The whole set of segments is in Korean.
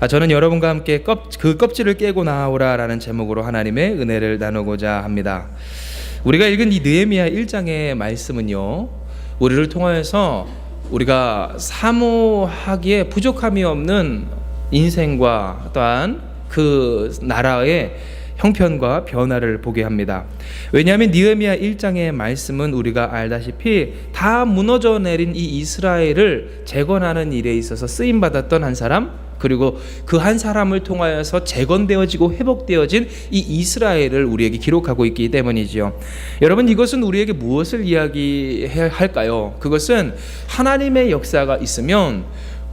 저는 여러분과 함께 그 껍질을 깨고 나오라라는 제목으로 하나님의 은혜를 나누고자 합니다. 우리가 읽은 이 느헤미야 1장의 말씀은요, 우리를 통하여서 우리가 사모하기에 부족함이 없는 인생과 또한 그 나라의 형편과 변화를 보게 합니다. 왜냐하면 느헤미야 1장의 말씀은 우리가 알다시피 다 무너져 내린 이 이스라엘을 재건하는 일에 있어서 쓰임받았던 한 사람, 그리고 그 한 사람을 통하여서 재건되어지고 회복되어진 이 이스라엘을 우리에게 기록하고 있기 때문이지요. 여러분, 이것은 우리에게 무엇을 이야기할까요? 그것은 하나님의 역사가 있으면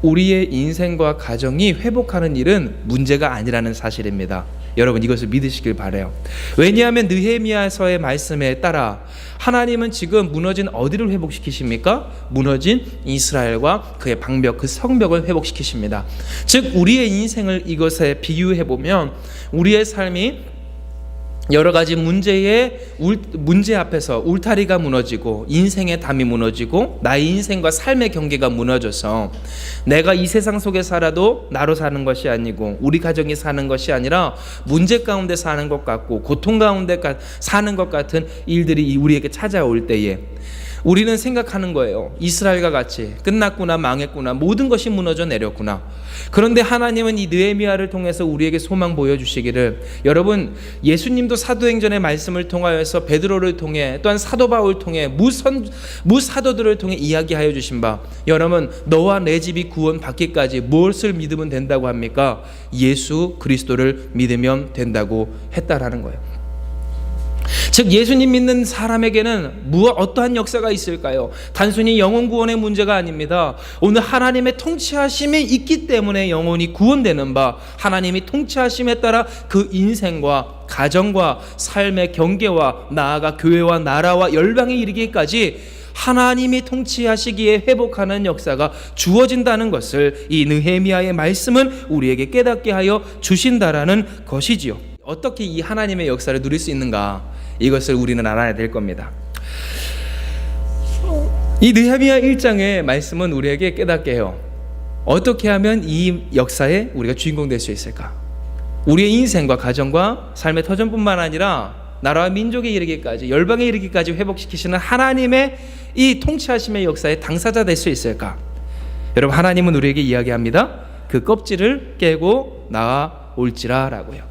우리의 인생과 가정이 회복하는 일은 문제가 아니라는 사실입니다. 여러분, 이것을 믿으시길 바라요. 왜냐하면 느헤미야서의 말씀에 따라 하나님은 지금 무너진 어디를 회복시키십니까? 무너진 이스라엘과 그의 방벽, 그 성벽을 회복시키십니다. 즉 우리의 인생을 이것에 비유해 보면 우리의 삶이 여러 가지 문제 앞에서 울타리가 무너지고 인생의 담이 무너지고 나의 인생과 삶의 경계가 무너져서 내가 이 세상 속에 살아도 나로 사는 것이 아니고 우리 가정이 사는 것이 아니라 문제 가운데 사는 것 같고 고통 가운데 사는 것 같은 일들이 우리에게 찾아올 때에 우리는 생각하는 거예요. 이스라엘과 같이 끝났구나, 망했구나, 모든 것이 무너져 내렸구나. 그런데 하나님은 이 느헤미야를 통해서 우리에게 소망 보여주시기를, 여러분, 예수님도 사도행전의 말씀을 통하여서 베드로를 통해 또한 사도 바울을 통해 무사도들을 통해 이야기하여 주신 바, 여러분, 너와 내 집이 구원 받기까지 무엇을 믿으면 된다고 합니까? 예수 그리스도를 믿으면 된다고 했다라는 거예요. 즉 예수님 믿는 사람에게는 어떠한 역사가 있을까요? 단순히 영혼 구원의 문제가 아닙니다. 오늘 하나님의 통치하심이 있기 때문에 영혼이 구원되는 바, 하나님이 통치하심에 따라 그 인생과 가정과 삶의 경계와 나아가 교회와 나라와 열방에 이르기까지 하나님이 통치하시기에 회복하는 역사가 주어진다는 것을 이 느헤미야의 말씀은 우리에게 깨닫게 하여 주신다라는 것이지요. 어떻게 이 하나님의 역사를 누릴 수 있는가, 이것을 우리는 알아야 될 겁니다. 이 느헤미야 1장의 말씀은 우리에게 깨닫게 해요. 어떻게 하면 이 역사에 우리가 주인공 될 수 있을까? 우리의 인생과 가정과 삶의 터전뿐만 아니라 나라와 민족에 이르기까지, 열방에 이르기까지 회복시키시는 하나님의 이 통치하심의 역사에 당사자 될 수 있을까? 여러분, 하나님은 우리에게 이야기합니다. 그 껍질을 깨고 나아올지라 라고요.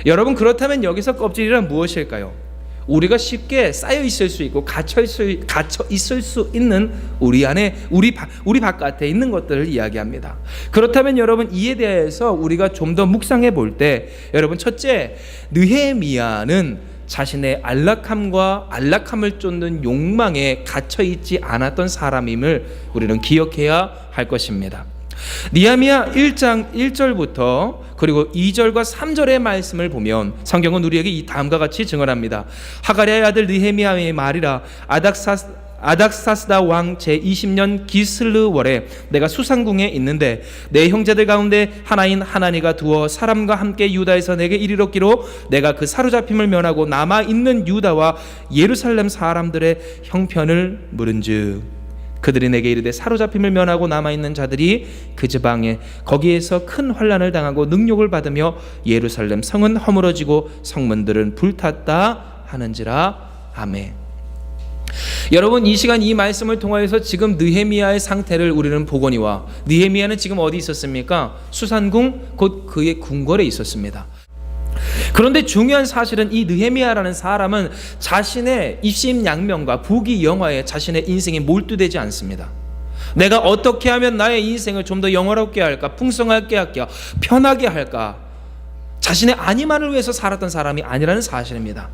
여러분, 그렇다면 여기서 껍질이란 무엇일까요? 우리가 쉽게 쌓여 있을 수 있고 갇혀 있을 수 있는 우리 안에, 우리 바깥에 있는 것들을 이야기합니다. 그렇다면 여러분, 이에 대해서 우리가 좀 더 묵상해 볼 때, 여러분, 첫째, 느헤미야는 자신의 안락함을 쫓는 욕망에 갇혀 있지 않았던 사람임을 우리는 기억해야 할 것입니다. 느헤미야 1장 1절부터 그리고 2절과 3절의 말씀을 보면 성경은 우리에게 이 다음과 같이 증언합니다. 하가랴의 아들 느헤미야의 말이라. 아닥사스다 왕 제20년 기슬르월에 내가 수상궁에 있는데 내 형제들 가운데 하나인 하나니가 두어 사람과 함께 유다에서 내게 이르렀기로 내가 그 사로잡힘을 면하고 남아있는 유다와 예루살렘 사람들의 형편을 물은즉 그들이 내게 이르되 사로잡힘을 면하고 남아있는 자들이 그 지방에 거기에서 큰 환난을 당하고 능욕을 받으며 예루살렘 성은 허물어지고 성문들은 불탔다 하는지라. 아멘. 여러분, 이 시간 이 말씀을 통하여서 지금 느헤미야의 상태를 우리는 보거니와, 느헤미야는 지금 어디 있었습니까? 수산궁, 곧 그의 궁궐에 있었습니다. 그런데 중요한 사실은 이 느헤미야라는 사람은 자신의 입심양명과 부귀영화에 자신의 인생이 몰두되지 않습니다. 내가 어떻게 하면 나의 인생을 좀 더 영화롭게 할까, 풍성하게 할까, 편하게 할까, 자신의 안위만을 위해서 살았던 사람이 아니라는 사실입니다.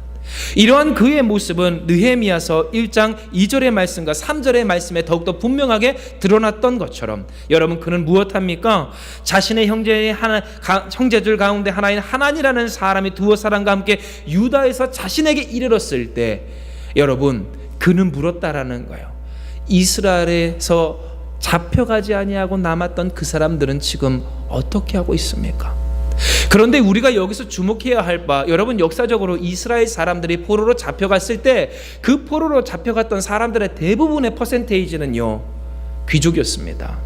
이러한 그의 모습은 느헤미야서 1장 2절의 말씀과 3절의 말씀에 더욱더 분명하게 드러났던 것처럼, 여러분, 그는 무엇합니까? 자신의 형제들 가운데 하나인 하나니라는 사람이 두어 사람과 함께 유다에서 자신에게 이르렀을 때, 여러분, 그는 물었다라는 거예요. 이스라엘에서 잡혀가지 아니하고 남았던 그 사람들은 지금 어떻게 하고 있습니까? 그런데 우리가 여기서 주목해야 할 바, 여러분, 역사적으로 이스라엘 사람들이 포로로 잡혀갔을 때 그 포로로 잡혀갔던 사람들의 대부분의 퍼센테이지는요, 귀족이었습니다.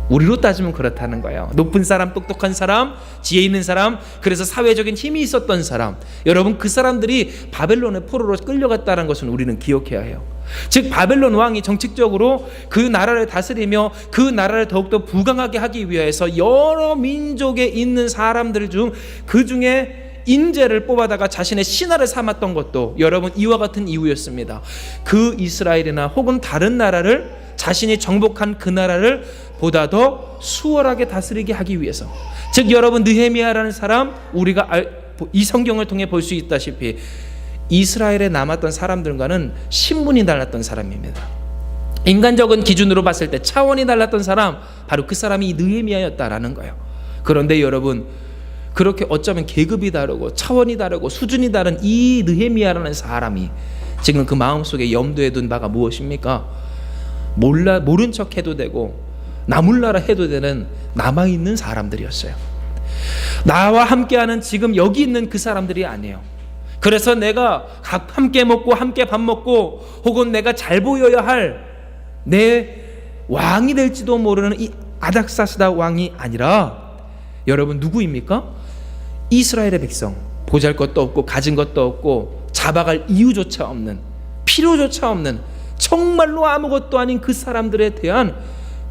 우리로 따지면 그렇다는 거예요. 높은 사람, 똑똑한 사람, 지혜 있는 사람, 그래서 사회적인 힘이 있었던 사람, 여러분 그 사람들이 바벨론의 포로로 끌려갔다는 것은 우리는 기억해야 해요. 즉 바벨론 왕이 정책적으로 그 나라를 다스리며 그 나라를 더욱더 부강하게 하기 위해서 여러 민족에 있는 사람들 중 그 중에 인재를 뽑아다가 자신의 신하를 삼았던 것도 여러분 이와 같은 이유였습니다. 그 이스라엘이나 혹은 다른 나라를 자신이 정복한 그 나라를 보다 더 수월하게 다스리게 하기 위해서. 즉 여러분 느헤미야라는 사람, 우리가 이 성경을 통해 볼 수 있다시피 이스라엘에 남았던 사람들과는 신분이 달랐던 사람입니다. 인간적인 기준으로 봤을 때 차원이 달랐던 사람, 바로 그 사람이 느헤미야였다라는 거예요. 그런데 여러분 그렇게 어쩌면 계급이 다르고 차원이 다르고 수준이 다른 이 느헤미야라는 사람이 지금 그 마음속에 염두에 둔 바가 무엇입니까? 모른 척 해도 되고 나몰라라 해도 되는 남아있는 사람들이었어요. 나와 함께하는 지금 여기 있는 그 사람들이 아니에요. 그래서 내가 함께 먹고 함께 밥 먹고 혹은 내가 잘 보여야 할 내 왕이 될지도 모르는 이 아닥사스다 왕이 아니라 여러분 누구입니까? 이스라엘의 백성, 보잘것도 없고 가진 것도 없고 잡아갈 이유조차 없는, 필요조차 없는, 정말로 아무것도 아닌 그 사람들에 대한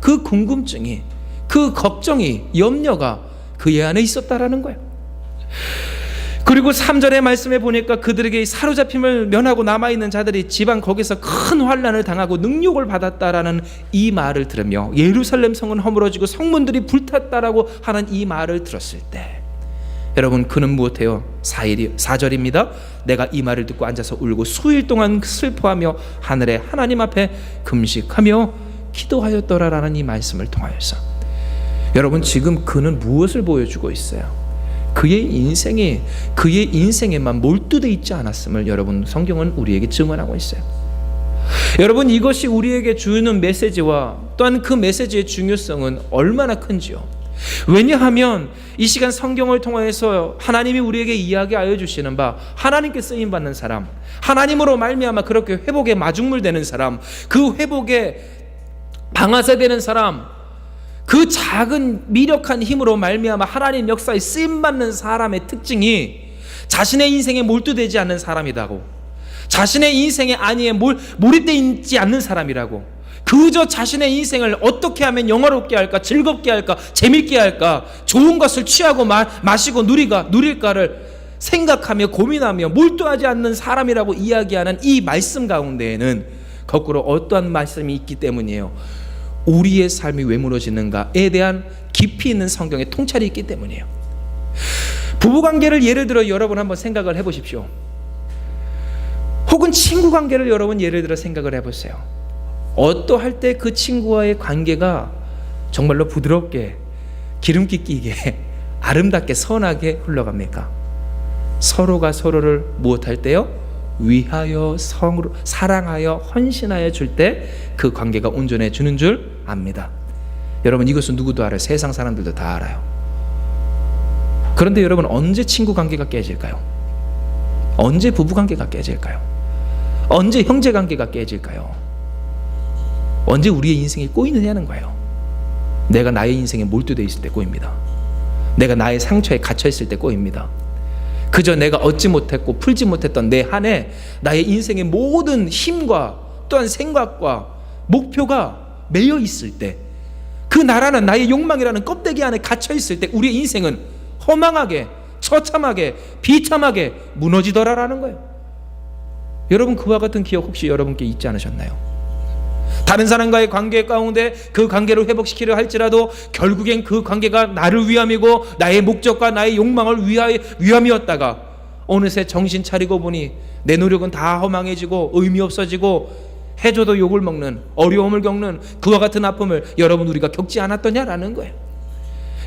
그 궁금증이, 그 걱정이, 염려가 그의 안에 있었다라는 거예요. 그리고 3절의 말씀에 보니까 그들에게 사로잡힘을 면하고 남아있는 자들이 지방 거기서 큰 환난을 당하고 능욕을 받았다라는 이 말을 들으며 예루살렘 성은 허물어지고 성문들이 불탔다라고 하는 이 말을 들었을 때 여러분 그는 무엇해요? 4절입니다. 내가 이 말을 듣고 앉아서 울고 수일 동안 슬퍼하며 하늘의 하나님 앞에 금식하며 기도하였더라라는 이 말씀을 통하여서 여러분 지금 그는 무엇을 보여주고 있어요? 그의 인생에만 몰두되어 있지 않았음을 여러분 성경은 우리에게 증언하고 있어요. 여러분 이것이 우리에게 주는 메시지와 또한 그 메시지의 중요성은 얼마나 큰지요. 왜냐하면 이 시간 성경을 통해서 하나님이 우리에게 이야기하여 주시는 바, 하나님께 쓰임 받는 사람, 하나님으로 말미암아 그렇게 회복에 마중물되는 사람, 그 회복에 방아쇠 되는 사람, 그 작은 미력한 힘으로 말미암아 하나님 역사에 쓰임 받는 사람의 특징이 자신의 인생에 몰두되지 않는 사람이라고, 자신의 인생의 안위에 몰입되어 있지 않는 사람이라고, 그저 자신의 인생을 어떻게 하면 영화롭게 할까, 즐겁게 할까, 재밌게 할까, 좋은 것을 취하고 마시고 누릴까를 생각하며 고민하며 몰두하지 않는 사람이라고 이야기하는 이 말씀 가운데에는 거꾸로 어떠한 말씀이 있기 때문이에요. 우리의 삶이 왜 무너지는가에 대한 깊이 있는 성경의 통찰이 있기 때문이에요. 부부관계를 예를 들어 여러분 한번 생각을 해보십시오. 혹은 친구관계를 여러분 예를 들어 생각을 해보세요. 어떠할 때 그 친구와의 관계가 정말로 부드럽게 기름기 끼게 아름답게 선하게 흘러갑니까? 서로가 서로를 무엇할 때요? 위하여 사랑하여 헌신하여 줄 때 그 관계가 온전해 주는 줄 압니다. 여러분 이것은 누구도 알아요. 세상 사람들도 다 알아요. 그런데 여러분 언제 친구 관계가 깨질까요? 언제 부부 관계가 깨질까요? 언제 형제 관계가 깨질까요? 언제 우리의 인생이 꼬이느냐는 거예요. 내가 나의 인생에 몰두되어 있을 때 꼬입니다. 내가 나의 상처에 갇혀 있을 때 꼬입니다. 그저 내가 얻지 못했고 풀지 못했던 내 한 해 나의 인생의 모든 힘과 또한 생각과 목표가 매여 있을 때, 그 나라는 나의 욕망이라는 껍데기 안에 갇혀 있을 때 우리의 인생은 허망하게, 처참하게, 비참하게 무너지더라라는 거예요. 여러분 그와 같은 기억 혹시 여러분께 있지 않으셨나요? 다른 사람과의 관계 가운데 그 관계를 회복시키려 할지라도 결국엔 그 관계가 나를 위함이고 나의 목적과 나의 욕망을 위함이었다가 어느새 정신 차리고 보니 내 노력은 다 허망해지고 의미 없어지고 해줘도 욕을 먹는, 어려움을 겪는 그와 같은 아픔을 여러분 우리가 겪지 않았더냐라는 거예요.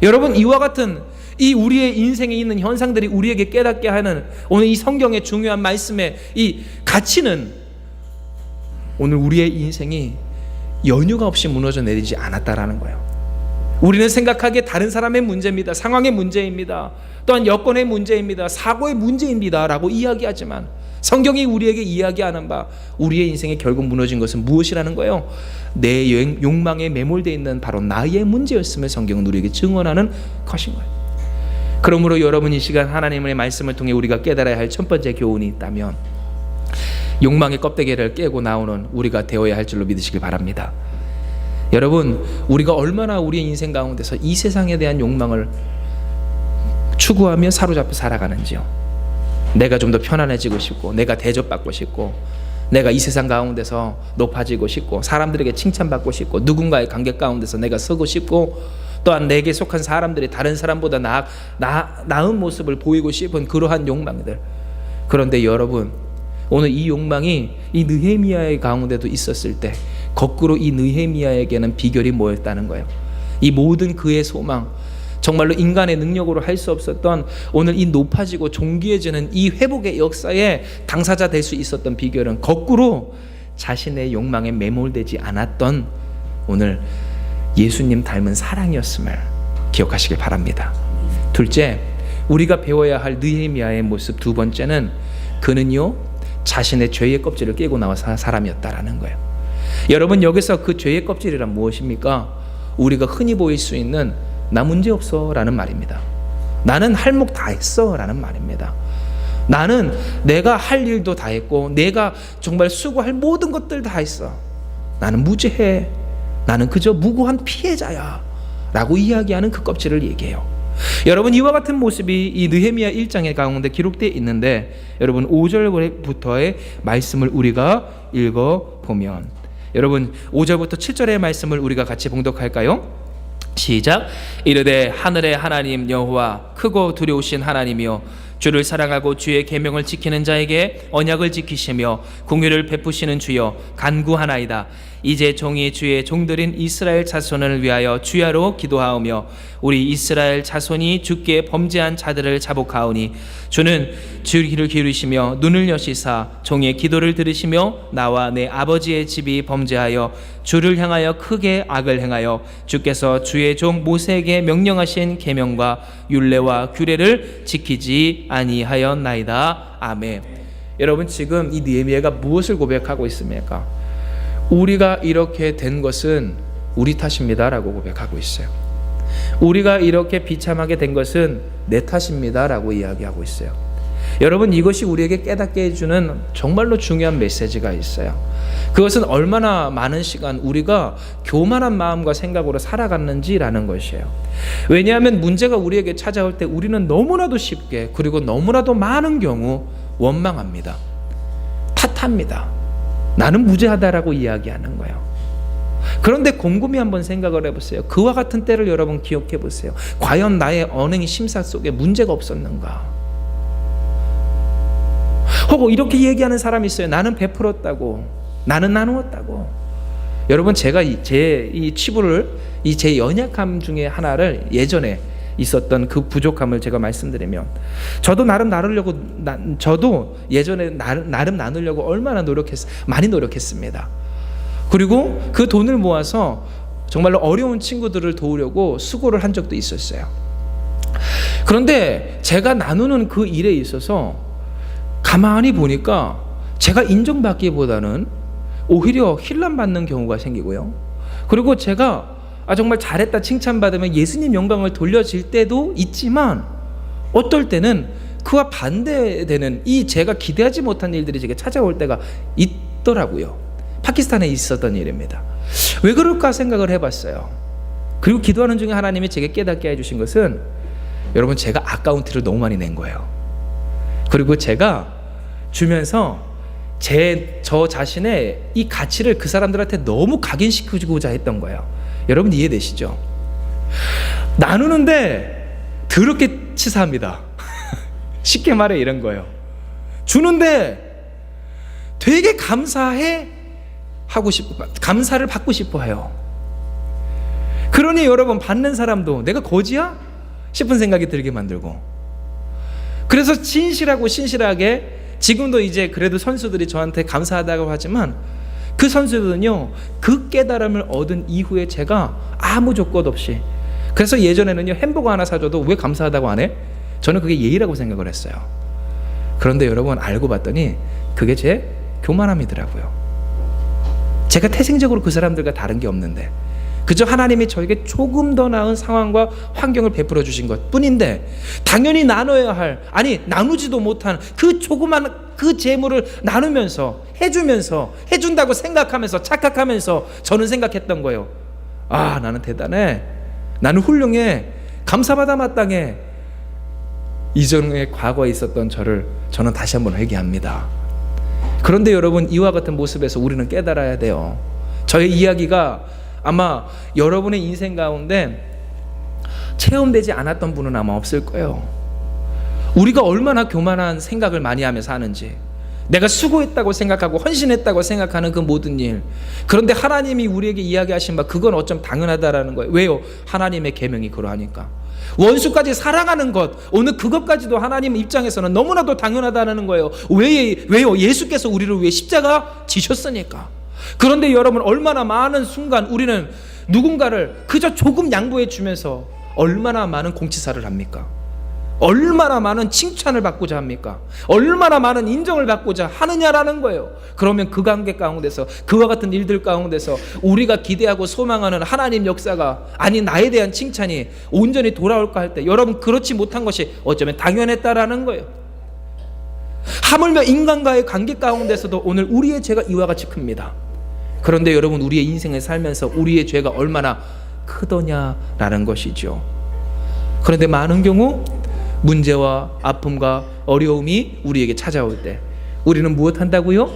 여러분 이와 같은 이 우리의 인생에 있는 현상들이 우리에게 깨닫게 하는 오늘 이 성경의 중요한 말씀의 이 가치는 오늘 우리의 인생이 연유가 없이 무너져 내리지 않았다라는 거예요. 우리는 생각하기에 다른 사람의 문제입니다. 상황의 문제입니다. 또한 여건의 문제입니다. 사고의 문제입니다 라고 이야기하지만 성경이 우리에게 이야기하는 바 우리의 인생에 결국 무너진 것은 무엇이라는 거예요? 내 욕망에 매몰되어 있는 바로 나의 문제였음을 성경은 우리에게 증언하는 것인 거예요. 그러므로 여러분, 이 시간 하나님의 말씀을 통해 우리가 깨달아야 할 첫 번째 교훈이 있다면 욕망의 껍데기를 깨고 나오는 우리가 되어야 할 줄로 믿으시길 바랍니다. 여러분, 우리가 얼마나 우리의 인생 가운데서 이 세상에 대한 욕망을 추구하며 사로잡혀 살아가는지요. 내가 좀 더 편안해지고 싶고, 내가 대접받고 싶고, 내가 이 세상 가운데서 높아지고 싶고, 사람들에게 칭찬받고 싶고, 누군가의 관계 가운데서 내가 서고 싶고, 또한 내게 속한 사람들이 다른 사람보다 나은 모습을 보이고 싶은 그러한 욕망들. 그런데 여러분, 오늘 이 욕망이 이 느헤미야의 가운데도 있었을 때 거꾸로 이 느헤미야에게는 비결이 뭐였다는 거예요? 이 모든 그의 소망, 정말로 인간의 능력으로 할 수 없었던 오늘 이 높아지고 존귀해지는 이 회복의 역사에 당사자 될 수 있었던 비결은 거꾸로 자신의 욕망에 매몰되지 않았던 오늘 예수님 닮은 사랑이었음을 기억하시길 바랍니다. 둘째, 우리가 배워야 할 느헤미야의 모습 두 번째는 그는요 자신의 죄의 껍질을 깨고 나온 사람이었다라는 거예요. 여러분, 여기서 그 죄의 껍질이란 무엇입니까? 우리가 흔히 보일 수 있는 나 문제 없어 라는 말입니다. 나는 할 목 다 했어 라는 말입니다. 나는 내가 할 일도 다 했고, 내가 정말 수고할 모든 것들 다 했어. 나는 무죄해. 나는 그저 무고한 피해자야 라고 이야기하는 그 껍질을 얘기해요. 여러분, 이와 같은 모습이 이 느헤미야 1장의 가운데 기록되어 있는데, 여러분 5절부터의 말씀을 우리가 읽어보면, 여러분 5절부터 7절의 말씀을 우리가 같이 봉독할까요? 시작. 이르되 하늘의 하나님 여호와, 크고 두려우신 하나님이여, 주를 사랑하고 주의 계명을 지키는 자에게 언약을 지키시며 공의를 베푸시는 주여, 간구하나이다. 이제 종이 주의 종들인 이스라엘 자손을 위하여 주야로 기도하오며 우리 이스라엘 자손이 주께 범죄한 자들을 자복하오니 주는 주를 기르시며 눈을 여시사 종의 기도를 들으시며 나와 내 아버지의 집이 범죄하여 주를 향하여 크게 악을 행하여 주께서 주의 종 모세에게 명령하신 계명과 율례와 규례를 지키지 아니하였나이다. 아멘. 여러분, 지금 이 느헤미야가 무엇을 고백하고 있습니까? 우리가 이렇게 된 것은 우리 탓입니다 라고 고백하고 있어요. 우리가 이렇게 비참하게 된 것은 내 탓입니다 라고 이야기하고 있어요. 여러분, 이것이 우리에게 깨닫게 해주는 정말로 중요한 메시지가 있어요. 그것은 얼마나 많은 시간 우리가 교만한 마음과 생각으로 살아갔는지라는 것이에요. 왜냐하면 문제가 우리에게 찾아올 때 우리는 너무나도 쉽게, 그리고 너무나도 많은 경우 원망합니다. 탓합니다. 나는 무죄하다라고 이야기하는 거예요. 그런데 곰곰이 한번 생각을 해보세요. 그와 같은 때를 여러분 기억해 보세요. 과연 나의 언행 심사 속에 문제가 없었는가? 혹은 이렇게 얘기하는 사람이 있어요. 나는 베풀었다고, 나는 나누었다고. 여러분, 제가 제 치부를, 제 연약함 중에 하나를 예전에 있었던 그 부족함을 제가 말씀드리면, 저도 나름 나누려고, 저도 예전에 나름 나누려고 얼마나 많이 노력했습니다. 그리고 그 돈을 모아서 정말로 어려운 친구들을 도우려고 수고를 한 적도 있었어요. 그런데 제가 나누는 그 일에 있어서 가만히 보니까 제가 인정받기보다는 오히려 힐난받는 경우가 생기고요. 그리고 제가 정말 잘했다 칭찬받으면 예수님 영광을 돌려질 때도 있지만, 어떨 때는 그와 반대되는 제가 기대하지 못한 일들이 제게 찾아올 때가 있더라고요. 파키스탄에 있었던 일입니다. 왜 그럴까 생각을 해봤어요. 그리고 기도하는 중에 하나님이 제게 깨닫게 해주신 것은, 여러분, 제가 아까운 티를 너무 많이 낸 거예요. 그리고 제가 주면서 저 자신의 이 가치를 그 사람들한테 너무 각인시키고자 했던 거예요. 여러분, 이해되시죠? 나누는데 더럽게 치사합니다. 쉽게 말해 이런 거예요. 주는데 되게 감사를 받고 싶어 해요. 그러니 여러분, 받는 사람도 내가 거지야? 싶은 생각이 들게 만들고, 그래서 신실하게 지금도 이제 그래도 선수들이 저한테 감사하다고 하지만, 그 선수들은요, 그 깨달음을 얻은 이후에 제가 아무 조건 없이 그래서 예전에는요, 햄버거 하나 사줘도 왜 감사하다고 안 해? 저는 그게 예의라고 생각을 했어요. 그런데 여러분, 알고 봤더니 그게 제 교만함이더라고요. 제가 태생적으로 그 사람들과 다른 게 없는데 그저 하나님이 저에게 조금 더 나은 상황과 환경을 베풀어 주신 것 뿐인데, 당연히 나눠야 할, 아니 나누지도 못한 그 조그만 그 재물을 나누면서 해주면서, 해준다고 생각하면서 착각하면서 저는 생각했던 거예요. 아, 나는 대단해, 나는 훌륭해, 감사받아 마땅해. 이전에 과거에 있었던 저는 다시 한번 회개합니다. 그런데 여러분, 이와 같은 모습에서 우리는 깨달아야 돼요. 저의 이야기가 아마 여러분의 인생 가운데 체험되지 않았던 분은 아마 없을 거예요. 우리가 얼마나 교만한 생각을 많이 하며 사는지, 내가 수고했다고 생각하고 헌신했다고 생각하는 그 모든 일, 그런데 하나님이 우리에게 이야기하신 바, 그건 어쩜 당연하다라는 거예요. 왜요? 하나님의 계명이 그러하니까. 원수까지 사랑하는 것, 오늘 그것까지도 하나님 입장에서는 너무나도 당연하다는 거예요. 왜요? 예수께서 우리를 위해 십자가 지셨으니까. 그런데 여러분, 얼마나 많은 순간 우리는 누군가를 그저 조금 양보해 주면서 얼마나 많은 공치사를 합니까? 얼마나 많은 칭찬을 받고자 합니까? 얼마나 많은 인정을 받고자 하느냐라는 거예요. 그러면 그 관계 가운데서, 그와 같은 일들 가운데서 우리가 기대하고 소망하는 하나님 역사가, 아니 나에 대한 칭찬이 온전히 돌아올까 할 때, 여러분, 그렇지 못한 것이 어쩌면 당연했다라는 거예요. 하물며 인간과의 관계 가운데서도 오늘 우리의 죄가 이와 같이 큽니다. 그런데 여러분, 우리의 인생을 살면서 우리의 죄가 얼마나 크더냐라는 것이죠. 그런데 많은 경우 문제와 아픔과 어려움이 우리에게 찾아올 때 우리는 무엇 한다고요?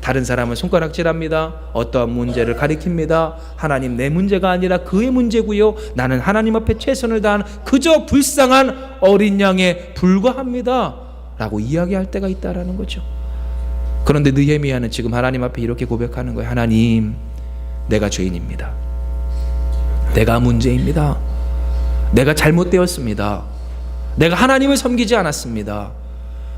다른 사람을 손가락질합니다. 어떠한 문제를 가리킵니다. 하나님, 내 문제가 아니라 그의 문제고요, 나는 하나님 앞에 최선을 다한 그저 불쌍한 어린 양에 불과합니다 라고 이야기할 때가 있다라는 거죠. 그런데 느헤미야는 지금 하나님 앞에 이렇게 고백하는 거예요. 하나님, 내가 죄인입니다. 내가 문제입니다. 내가 잘못되었습니다. 내가 하나님을 섬기지 않았습니다.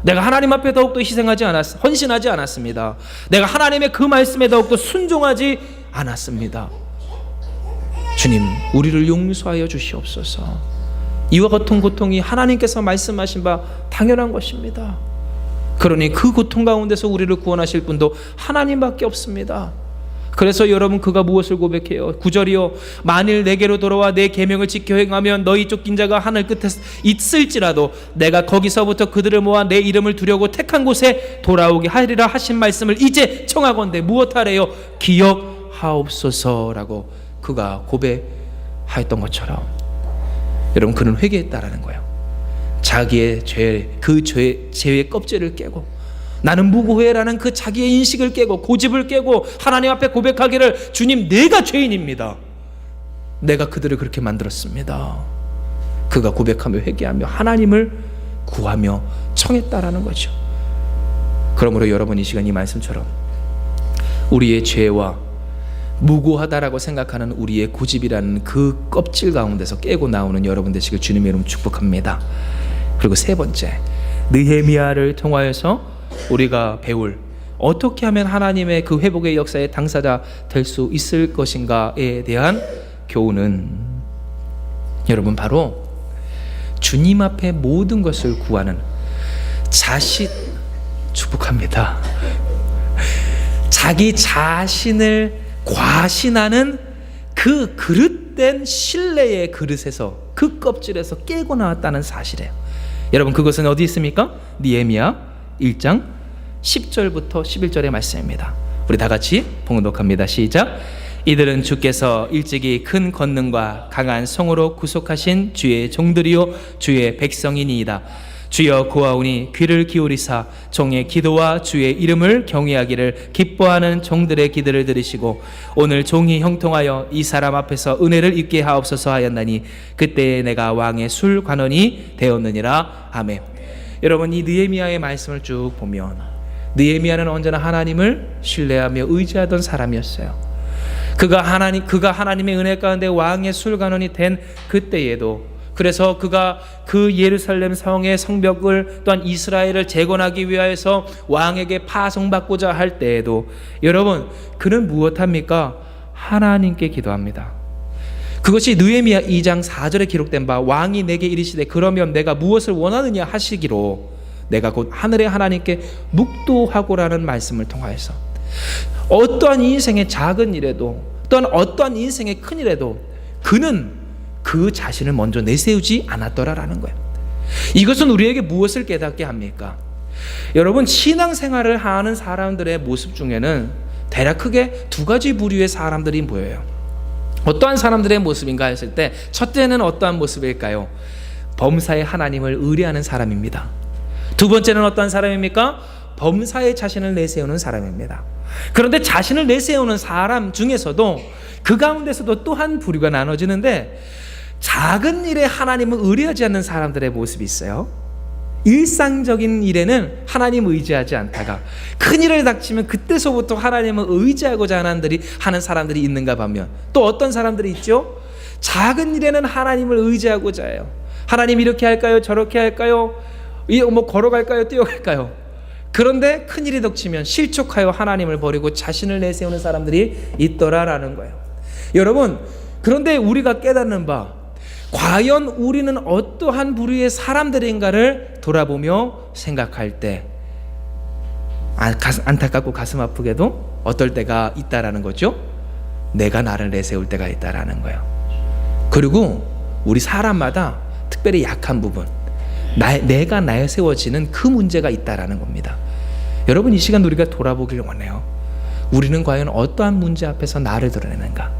내가 하나님 앞에 더욱더 헌신하지 않았습니다. 내가 하나님의 그 말씀에 더욱더 순종하지 않았습니다. 주님, 우리를 용서하여 주시옵소서. 이와 같은 고통이 하나님께서 말씀하신 바 당연한 것입니다. 그러니 그 고통 가운데서 우리를 구원하실 분도 하나님밖에 없습니다. 그래서 여러분, 그가 무엇을 고백해요? 9절이요. 만일 내게로 돌아와 내 계명을 지켜 행하면 너희 쫓긴 자가 하늘 끝에 있을지라도 내가 거기서부터 그들을 모아 내 이름을 두려고 택한 곳에 돌아오게 하리라 하신 말씀을 이제 청하건대 무엇하래요? 기억하옵소서라고 그가 고백하였던 것처럼, 여러분, 그는 회개했다라는 거예요. 자기의 죄, 그 죄의 껍질을 깨고, 나는 무고해라는 그 자기의 인식을 깨고 고집을 깨고 하나님 앞에 고백하기를, 주님, 내가 죄인입니다. 내가 그들을 그렇게 만들었습니다. 그가 고백하며 회개하며 하나님을 구하며 청했다라는 거죠. 그러므로 여러분, 이 시간 이 말씀처럼 우리의 죄와 무고하다라고 생각하는 우리의 고집이라는 그 껍질 가운데서 깨고 나오는 여러분 되시길 주님의 이름 축복합니다. 그리고 세 번째, 느헤미야를 통하여서 우리가 배울, 어떻게 하면 하나님의 그 회복의 역사의 당사자 될 수 있을 것인가에 대한 교훈은, 여러분, 바로 주님 앞에 모든 것을 구하는 축복합니다. 자기 자신을 과신하는 그 그릇된 신뢰의 그릇에서, 그 껍질에서 깨고 나왔다는 사실이에요. 여러분, 그것은 어디 있습니까? 느헤미야 1장 10절부터 11절의 말씀입니다. 우리 다 같이 봉독합니다. 시작. 이들은 주께서 일찍이 큰 권능과 강한 성으로 구속하신 주의 종들이요 주의 백성이니이다. 주여 고하오니 귀를 기울이사 종의 기도와 주의 이름을 경외하기를 기뻐하는 종들의 기도를 들으시고 오늘 종이 형통하여 이 사람 앞에서 은혜를 입게 하옵소서 하였나니 그때에 내가 왕의 술 관원이 되었느니라. 아멘. 여러분, 이 느헤미야의 말씀을 쭉 보면 느헤미야는 언제나 하나님을 신뢰하며 의지하던 사람이었어요. 그가 하나님의 은혜 가운데 왕의 술 관원이 된 그때에도, 그래서 그가 그 예루살렘 성의 성벽을, 또한 이스라엘을 재건하기 위하여서 왕에게 파송받고자 할 때에도, 여러분, 그는 무엇합니까? 하나님께 기도합니다. 그것이 느헤미야 2장 4절에 기록된 바 왕이 내게 이르시되 그러면 내가 무엇을 원하느냐 하시기로 내가 곧 하늘의 하나님께 묵도하고라는 말씀을 통하여서 어떠한 인생의 작은 일에도 또한 어떠한 인생의 큰 일에도 그는 그 자신을 먼저 내세우지 않았더라라는 거예요. 이것은 우리에게 무엇을 깨닫게 합니까? 여러분, 신앙생활을 하는 사람들의 모습 중에는 대략 크게 두 가지 부류의 사람들이 보여요. 어떠한 사람들의 모습인가 했을 때 첫째는 어떠한 모습일까요? 범사에 하나님을 의뢰하는 사람입니다. 두 번째는 어떠한 사람입니까? 범사에 자신을 내세우는 사람입니다. 그런데 자신을 내세우는 사람 중에서도 그 가운데서도 또 한 부류가 나눠지는데 작은 일에 하나님을 의뢰하지 않는 사람들의 모습이 있어요. 일상적인 일에는 하나님을 의지하지 않다가 큰 일을 닥치면 그때서부터 하나님을 의지하고자 하는 사람들이 있는가 하면 또 어떤 사람들이 있죠? 작은 일에는 하나님을 의지하고자 해요. 하나님 이렇게 할까요? 저렇게 할까요? 뭐 걸어갈까요? 뛰어갈까요? 그런데 큰 일이 닥치면 실족하여 하나님을 버리고 자신을 내세우는 사람들이 있더라라는 거예요. 여러분, 그런데 우리가 깨닫는 바 과연 우리는 어떠한 부류의 사람들인가를 돌아보며 생각할 때 안타깝고 가슴 아프게도 어떨 때가 있다라는 거죠. 내가 나를 내세울 때가 있다라는 거예요. 그리고 우리 사람마다 특별히 약한 부분, 내가 내세워지는 그 문제가 있다라는 겁니다. 여러분, 이 시간 우리가 돌아보길 원해요. 우리는 과연 어떠한 문제 앞에서 나를 드러내는가?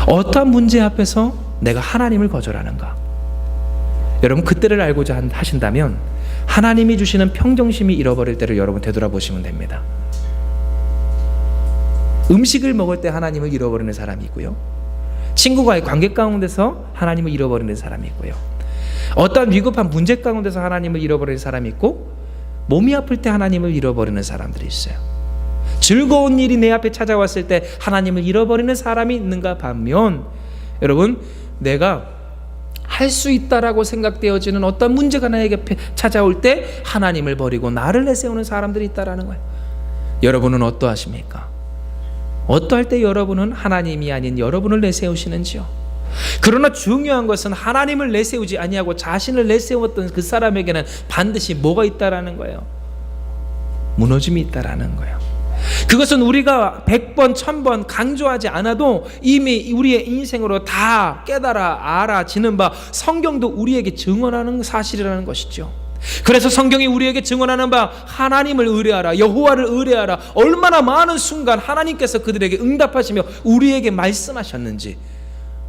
어떠한 문제 앞에서 내가 하나님을 거절하는가? 여러분, 그때를 알고자 하신다면 하나님이 주시는 평정심이 잃어버릴 때를 여러분 되돌아보시면 됩니다. 음식을 먹을 때 하나님을 잃어버리는 사람이 있고요, 친구와의 관계 가운데서 하나님을 잃어버리는 사람이 있고요, 어떠한 위급한 문제 가운데서 하나님을 잃어버리는 사람이 있고, 몸이 아플 때 하나님을 잃어버리는 사람들이 있어요. 즐거운 일이 내 앞에 찾아왔을 때 하나님을 잃어버리는 사람이 있는가 하면, 여러분, 내가 할 수 있다라고 생각되어지는 어떤 문제가 나에게 찾아올 때 하나님을 버리고 나를 내세우는 사람들이 있다라는 거예요. 여러분은 어떠하십니까? 어떠할 때 여러분은 하나님이 아닌 여러분을 내세우시는지요? 그러나 중요한 것은 하나님을 내세우지 아니하고 자신을 내세웠던 그 사람에게는 반드시 뭐가 있다라는 거예요? 무너짐이 있다라는 거예요. 그것은 우리가 100번 1000번 강조하지 않아도 이미 우리의 인생으로 다 깨달아 알아지는 바 성경도 우리에게 증언하는 사실이라는 것이죠. 그래서 성경이 우리에게 증언하는 바 하나님을 의뢰하라, 여호와를 의뢰하라, 얼마나 많은 순간 하나님께서 그들에게 응답하시며 우리에게 말씀하셨는지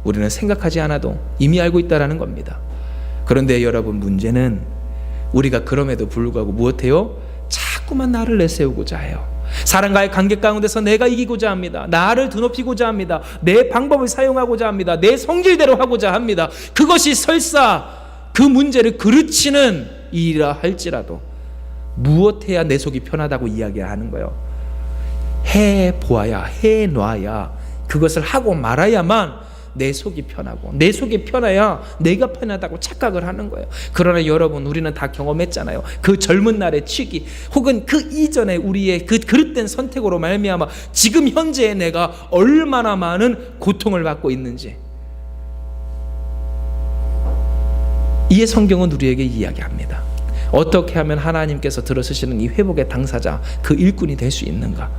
우리는 생각하지 않아도 이미 알고 있다라는 겁니다. 그런데 여러분, 문제는 우리가 그럼에도 불구하고 무엇해요? 자꾸만 나를 내세우고자 해요. 사람과의 관계 가운데서 내가 이기고자 합니다. 나를 드높이고자 합니다. 내 방법을 사용하고자 합니다. 내 성질대로 하고자 합니다. 그것이 설사 그 문제를 그르치는 일이라 할지라도 무엇해야 내 속이 편하다고 이야기하는 거예요? 해보아야, 해놔야, 그것을 하고 말아야만 내 속이 편하고, 내 속이 편해야 내가 편하다고 착각을 하는 거예요. 그러나 여러분, 우리는 다 경험했잖아요. 그 젊은 날의 취기 혹은 그 이전에 우리의 그 그릇된 선택으로 말미암아 지금 현재의 내가 얼마나 많은 고통을 받고 있는지 이에 성경은 우리에게 이야기합니다. 어떻게 하면 하나님께서 들어서시는 이 회복의 당사자, 그 일꾼이 될 수 있는가?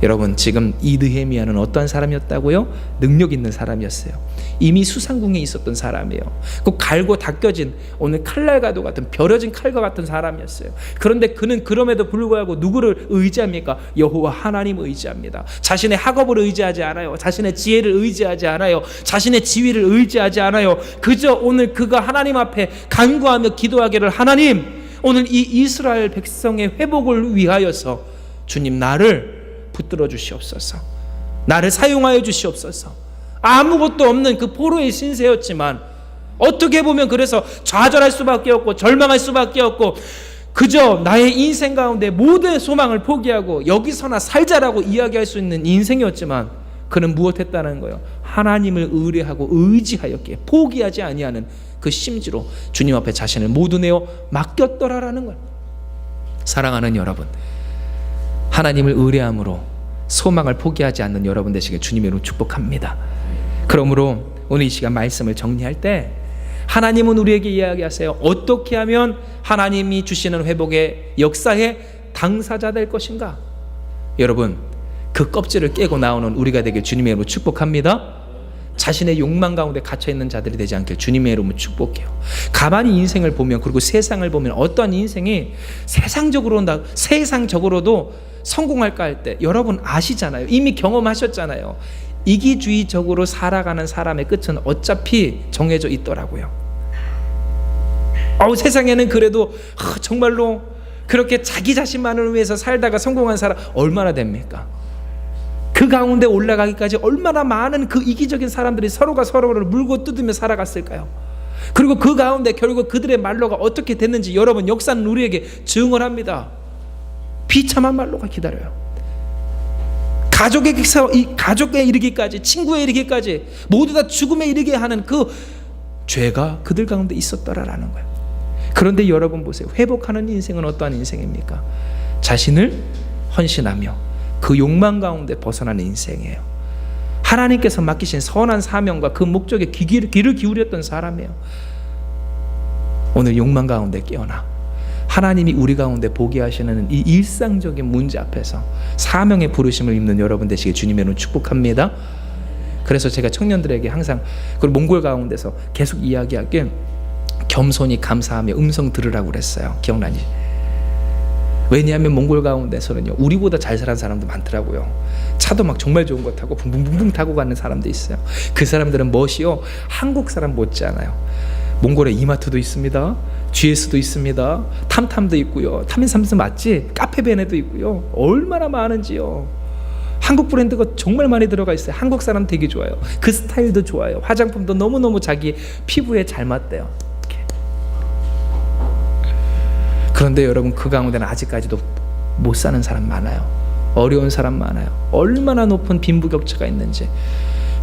여러분, 지금 이 느헤미야는 어떠한 사람이었다고요? 능력 있는 사람이었어요. 이미 수상궁에 있었던 사람이에요. 그 갈고 닦여진 오늘 칼날과도 같은 벼려진 칼과 같은 사람이었어요. 그런데 그는 그럼에도 불구하고 누구를 의지합니까? 여호와 하나님을 의지합니다. 자신의 학업을 의지하지 않아요. 자신의 지혜를 의지하지 않아요. 자신의 지위를 의지하지 않아요. 그저 오늘 그가 하나님 앞에 간구하며 기도하기를, 하나님, 오늘 이 이스라엘 백성의 회복을 위하여서 주님 나를 붙들어 주시옵소서. 나를 사용하여 주시옵소서. 아무것도 없는 그 포로의 신세였지만 어떻게 보면 그래서 좌절할 수밖에 없고 절망할 수밖에 없고 그저 나의 인생 가운데 모든 소망을 포기하고 여기서나 살자라고 이야기할 수 있는 인생이었지만 그는 무엇했다는 거예요? 하나님을 의뢰하고 의지하였기에 포기하지 아니하는 그 심지로 주님 앞에 자신을 모두 내어 맡겼더라라는 거예요. 사랑하는 여러분, 하나님을 의뢰함으로 소망을 포기하지 않는 여러분 되시길 주님의 이름으로 축복합니다. 그러므로 오늘 이 시간 말씀을 정리할 때 하나님은 우리에게 이야기하세요. 어떻게 하면 하나님이 주시는 회복의 역사의 당사자 될 것인가? 여러분, 그 껍질을 깨고 나오는 우리가 되길 주님의 이름으로 축복합니다. 자신의 욕망 가운데 갇혀있는 자들이 되지 않길 주님의 이름으로 축복해요. 가만히 인생을 보면, 그리고 세상을 보면 어떠한 인생이 세상적으로도 성공할까 할 때 여러분 아시잖아요. 이미 경험하셨잖아요. 이기주의적으로 살아가는 사람의 끝은 어차피 정해져 있더라고요. 세상에는 그래도 정말로 그렇게 자기 자신만을 위해서 살다가 성공한 사람 얼마나 됩니까? 그 가운데 올라가기까지 얼마나 많은 그 이기적인 사람들이 서로가 서로를 물고 뜯으며 살아갔을까요? 그리고 그 가운데 결국 그들의 말로가 어떻게 됐는지 여러분 역사는 우리에게 증언 합니다. 비참한 말로가 기다려요. 가족에 이르기까지, 친구에 이르기까지 모두 다 죽음에 이르게 하는 그 죄가 그들 가운데 있었더라라는 거예요. 그런데 여러분 보세요. 회복하는 인생은 어떠한 인생입니까? 자신을 헌신하며 그 욕망 가운데 벗어나는 인생이에요. 하나님께서 맡기신 선한 사명과 그 목적에 귀를 기울였던 사람이에요. 오늘 욕망 가운데 깨어나 하나님이 우리 가운데 보게 하시는 이 일상적인 문제 앞에서 사명의 부르심을 입는 여러분 되시길 주님의 이름으로 축복합니다. 그래서 제가 청년들에게 항상 그리고 몽골 가운데서 계속 이야기하길 겸손히 감사하며 음성 들으라고 그랬어요. 기억나니? 왜냐하면 몽골 가운데서는요 우리보다 잘 사는 사람도 많더라고요. 차도 막 정말 좋은 거 타고 붕붕붕붕 타고 가는 사람도 있어요. 그 사람들은 멋이요 한국 사람 못지않아요. 몽골에 이마트도 있습니다. GS도 있습니다. 탐탐도 있고요. 탐인삼스 맞지? 카페베네도 있고요. 얼마나 많은지요. 한국 브랜드가 정말 많이 들어가 있어요. 한국 사람 되게 좋아요. 그 스타일도 좋아요. 화장품도 너무너무 자기 피부에 잘 맞대요. 그런데 여러분 그 가운데는 아직까지도 못 사는 사람 많아요. 어려운 사람 많아요. 얼마나 높은 빈부격차가 있는지.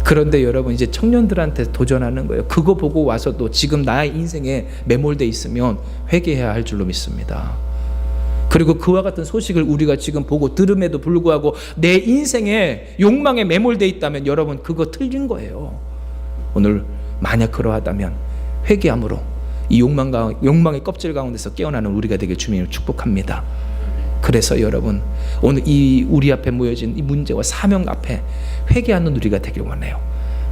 그런데 여러분 이제 청년들한테 도전하는 거예요. 그거 보고 와서도 지금 나의 인생에 매몰돼 있으면 회개해야 할 줄로 믿습니다. 그리고 그와 같은 소식을 우리가 지금 보고 들음에도 불구하고 내 인생에 욕망에 매몰돼 있다면 여러분 그거 틀린 거예요. 오늘 만약 그러하다면 회개함으로 이 욕망의 껍질 가운데서 깨어나는 우리가 되길 주님을 축복합니다. 그래서 여러분 오늘 이 우리 앞에 모여진 이 문제와 사명 앞에 회개하는 우리가 되길 원해요.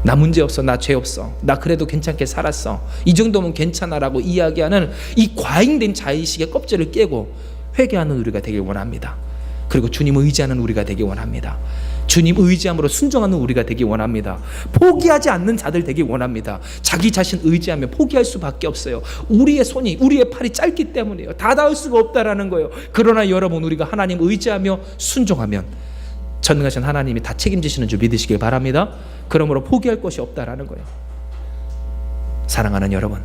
나 문제 없어, 나 죄 없어, 나 그래도 괜찮게 살았어, 이 정도면 괜찮아라고 이야기하는 이 과잉된 자의식의 껍질을 깨고 회개하는 우리가 되길 원합니다. 그리고 주님 의지하는 우리가 되길 원합니다. 주님 의지함으로 순종하는 우리가 되길 원합니다. 포기하지 않는 자들 되길 원합니다. 자기 자신 의지하면 포기할 수밖에 없어요. 우리의 팔이 짧기 때문이에요. 다 닿을 수가 없다라는 거예요. 그러나 여러분 우리가 하나님 의지하며 순종하면 전능하신 하나님이 다 책임지시는 줄 믿으시길 바랍니다. 그러므로 포기할 것이 없다라는 거예요. 사랑하는 여러분,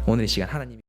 오늘 이 시간 하나님